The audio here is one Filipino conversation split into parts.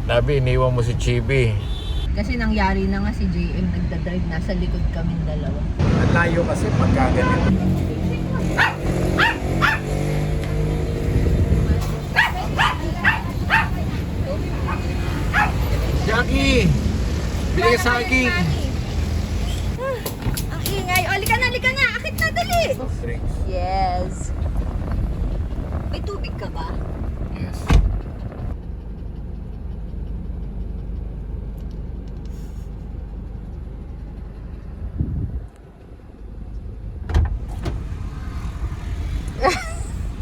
Labi, iniwan mo si Chibi. Kasi nangyari na nga si JM nagdadrive, nasa likod kaming dalawa. Ang layo kasi pagkaganito. Jackie! Bili ka saging! Ang ingay. O, lika na. Akit na, dali. Soft drinks. Yes. May tubig ka ba? Yes.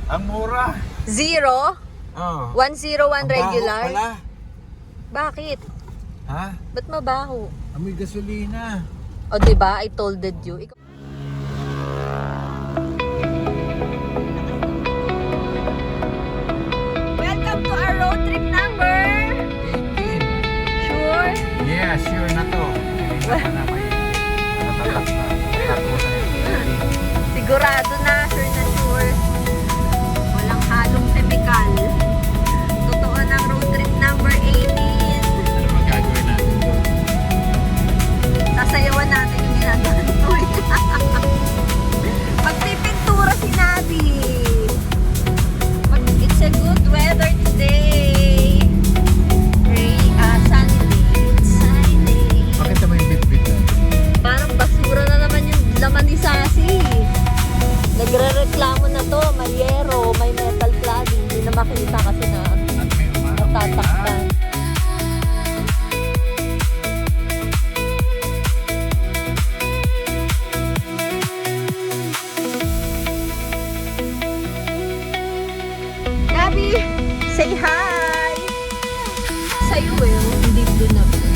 Ang mura. 0? Oh. 101 regular? Ang baho pala. Bakit? Ha? Ba't mabaho? Amoy gasolina. O, diba? I told you. Welcome to our road trip number. 18. Sure? Yeah, sure na to. Hindi na pa na may natatak na. Tatusan ito. Sigurado na, sure. Walang halong chemical. Totoo ng road trip number 18. Ano bang gagawin natin doon? Sasayawan natin yung ginagawa ng toy. Magpipintura si Nabi. It's a good weather today. Sunday. Bakit naman yung bit-bit na? Parang basura na naman yung laman ni Sassy. Nagre-reklamo na to, may yero, may metal cladding. Hindi na makita kasi na At may umarang natatakpan. Gabi, say hi! Sa'yo hindi blue na blue.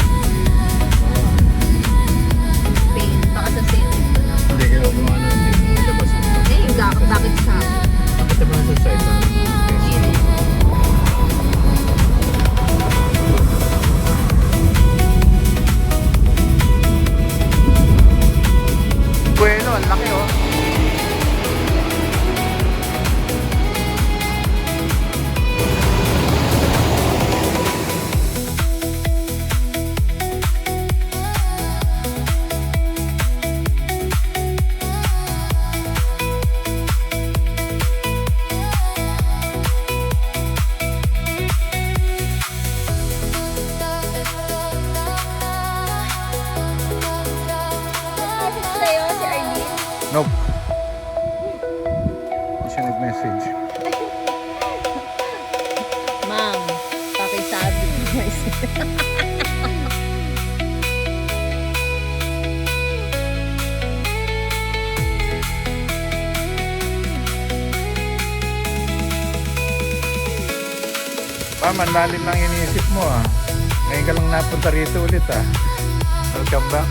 Paint, baka sa setting ko na. Hindi kayo gawa na yung labas mo. Eh, bakit sa akin? Bakit naman sa side na? Bueno, ang laki oh. Message sa'yo si Arlene. Nope. Hindi siya nag-message. Ma'am, pakisabi guys. Ma'am, ang lalim lang iniisip mo ah. Ngayon ka lang napunta rito ulit ah. Welcome back.